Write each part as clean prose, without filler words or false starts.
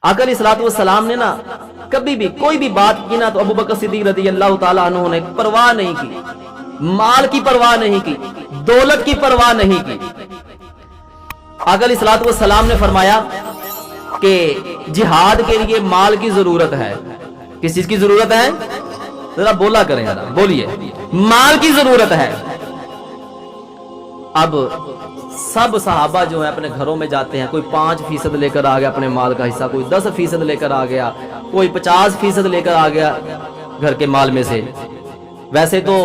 आका अलैहिस्सलातु वस्सलाम ने ना कभी भी कोई भी बात की ना तो अबू बकर सिद्दीक रज़ियल्लाहु ताला अन्हु ने परवाह नहीं की, माल की परवाह नहीं की, दौलत की परवाह नहीं की। आका अलैहिस्सलातु वस्सलाम ने फरमाया कि जिहाद के लिए माल की जरूरत है। किस चीज की जरूरत है? जरा बोला करें, जरा बोलिए। माल की जरूरत है। अब सब सहाबा जो है अपने घरों में जाते हैं, कोई 5% लेकर आ गया अपने माल का हिस्सा, कोई 10% लेकर आ गया, कोई 50% लेकर आ गया घर के माल में से। वैसे तो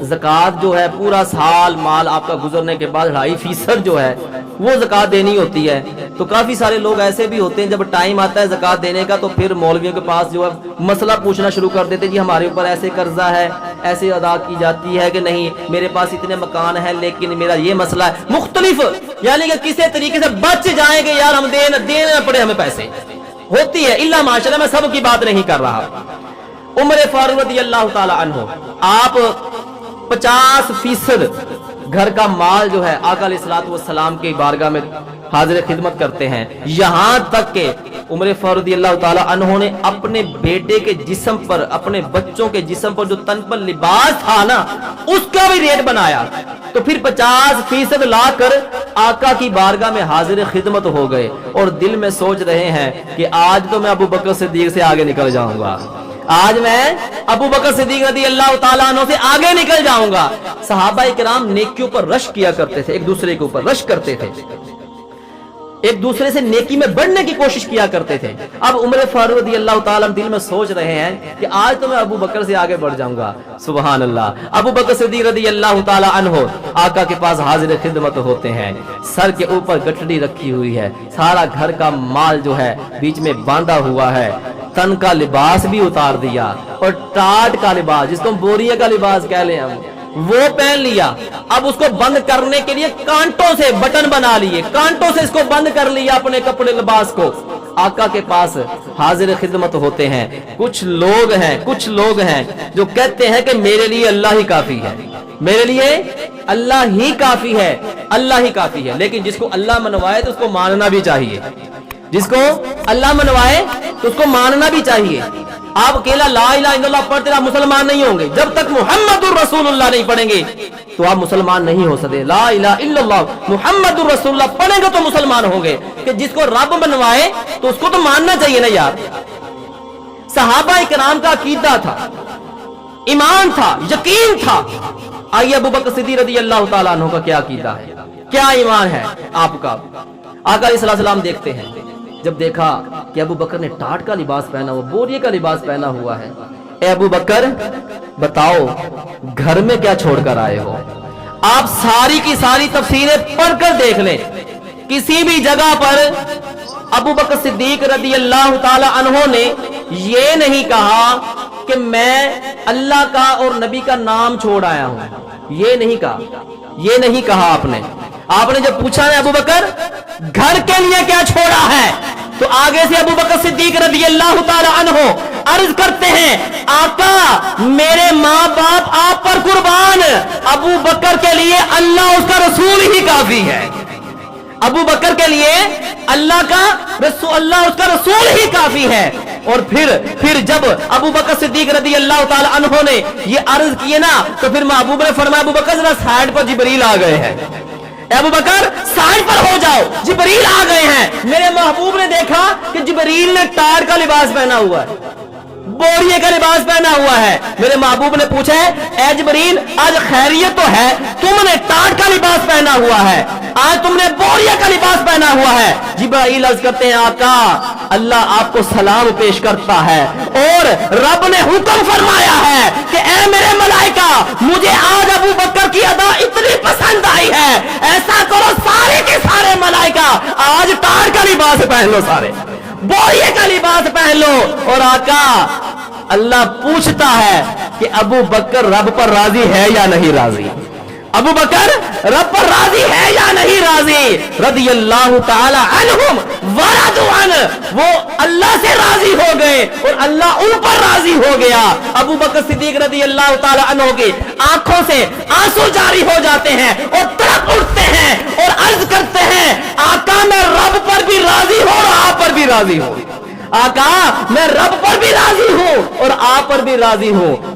ज़कात जो है पूरा साल माल आपका गुजरने के बाद 2.5% जो है वो ज़कात देनी होती है। तो काफ़ी सारे लोग ऐसे भी होते हैं जब टाइम आता है ज़कात देने का तो फिर मौलवियों के पास जो है मसला पूछना शुरू कर देते, जी हमारे ऊपर ऐसे कर्जा है, ऐसे अदा की जाती है कि नहीं, मेरे पास इतने मकान है लेकिन मेरा ये मसला है। मुख्तलिफ यानी कि किसी तरीके से बच जाएंगे यार, हम देना पड़े हमें पैसे, होती है। इल्ला माशाल्लाह, मैं सब की बात नहीं कर रहा। उमर फारूक रज़ियल्लाहु ताला अन्हु, आप 50% घर का माल जो है आका अलैहिस्सलातु वस्सलाम के बारगाह में हाजिर खिदमत करते हैं। यहां तक के उमर फारूक रज़ियल्लाहु ताला अन्हु ने अपने बेटे के जिस्म पर, अपने बच्चों के जिस्म पर जो तन पर लिबास था ना, उसका भी रेट बनाया। तो फिर 50% लाकर आका की बारगाह में हाजिर खिदमत हो गए और दिल में सोच रहे हैं कि आज तो मैं अबू बकर सिद्दीक से आगे निकल जाऊंगा, आज मैं अबू बकर सिद्दीक रज़ियल्लाहु ताला अन्हु से आगे निकल जाऊंगा। सहाबा इकराम नेकियों पर रश किया करते थे, एक दूसरे के ऊपर रश करते थे, एक दूसरे से नेकी में बढ़ने की कोशिश किया करते थे। अब उमर फारूक रज़ियल्लाहु ताला दिल में सोच रहे हैं कि आज तो मैं अबू बकर से आगे बढ़ जाऊंगा। सुभान अल्लाह। अबू बकर सिद्दीक रज़ियल्लाहु ताला अन्हु आका के पास हाजिर खिदमत होते हैं। सर के ऊपर गठड़ी रखी हुई है, सारा घर का माल जो है बीच में बांधा हुआ है, तन का लिबास भी उतार दिया और टाट का लिबास, जिसको बोरिया का लिबास कह लें हम, वो पहन लिया। अब उसको बंद करने के लिए कांटों से बटन बना लिए, कांटों से इसको बंद कर लिया अपने कपड़े लिबास को। आका के पास हाजिर खिदमत होते हैं। कुछ लोग हैं जो कहते हैं कि मेरे लिए अल्लाह ही काफी है, मेरे लिए अल्लाह ही काफी है, अल्लाह ही काफी है। लेकिन जिसको अल्लाह मनवाए तो उसको मानना भी चाहिए, जिसको अल्लाह मनवाए तो उसको मानना भी चाहिए। आप अकेला ला इलाहा इल्लल्लाह पढ़ते आप मुसलमान नहीं होंगे। जब तक मुहम्मदुर रसूलुल्लाह नहीं पढ़ेंगे तो आप मुसलमान नहीं हो सकते। ला इलाहा इल्लल्लाह मुहम्मदुर रसूलुल्लाह पढ़ेंगे तो मुसलमान होंगे। कि जिसको रब मनवाए तो उसको तो मानना चाहिए ना यार। सहाबा इकराम का अकीदा था, ईमान था, यकीन था। आइए अबू बकर सिद्दीक रज़ियल्लाहु ताला अन्हु का क्या अकीदा है, क्या ईमान है आपका। आका अलैहिस्सलाम देखते हैं, जब देखा कि अबू बकर ने टाट का लिबास पहना हुआ, बोरिये का लिबास पहना हुआ है, ए अबू बकर बताओ घर में क्या छोड़कर आए हो। आप सारी की सारी तफसीरें पढ़कर देख लें, किसी भी जगह पर अबू बकर सिद्दीक रज़ियल्लाहु ताला अन्हु ने ये नहीं कहा कि मैं अल्लाह का और नबी का नाम छोड़ आया हूं, ये नहीं कहा, ये नहीं कहा आपने। आपने जब पूछा है अबू बकर घर के लिए क्या छोड़ा है, तो आगे से अबू बकर सिद्दीक रज़ियल्लाहु ताला अन्हु अर्ज करते हैं, आका मेरे माँ बाप आप पर कुर्बान, अबू बकर के लिए अल्लाह उसका रसूल ही काफी है। अबू बकर के लिए अल्लाह का रसूल, अल्लाह उसका रसूल ही काफी है। और फिर जब अबू बकर सिद्दीक रज़ियल्लाहु ताला अन्हु ने ये अर्ज किए ना, तो फिर महबूब ने फरमाया अबू बकर जरा साइड पर जिब्रील आ गए हैं, अबू बकर साइड पर हो जाओ, जिब्रील आ गए हैं। मेरे महबूब ने देखा कि जिब्रील ने टाट का लिबास पहना हुआ है, बोरिये का लिबास पहना हुआ है। मेरे महबूब ने पूछा है, ए जिब्रील आज खैरियत तो है, तुमने टाट का लिबास पहना हुआ है, आज तुमने बोरिया का लिबास पहना हुआ है। जिब्राइल अर्ज करते हैं, आका अल्लाह आपको सलाम पेश करता है और रब ने हुक्म फरमाया है कि ए मेरे मलाइका, मुझे आज अबू बकर की अदा इतनी पसंद आई है, ऐसा करो सारे के सारे मलाइका आज टाट का लिबास पहन लो, सारे बोरिये का लिबास पहन लो। और आका अल्लाह पूछता है कि अबू बकर रब पर राजी है या नहीं राजी, अबू बकर रब पर राजी है या नहीं राजी। रज़ियल्लाहु ताला अन्हुम व रदू अन्हु, वो अल्लाह से राजी हो गए और अल्लाह उन पर राजी हो गया। अबू बकर सिद्दीक रज़ियल्लाहु ताला अन्हु की आंखों से आंसू जारी हो जाते हैं और तड़प उठते हैं और अर्ज करते हैं, आका मैं रब पर भी राजी हो और आप पर भी राजी हो, آقا میں رب پر بھی راضی ہوں اور آپ پر بھی راضی ہوں.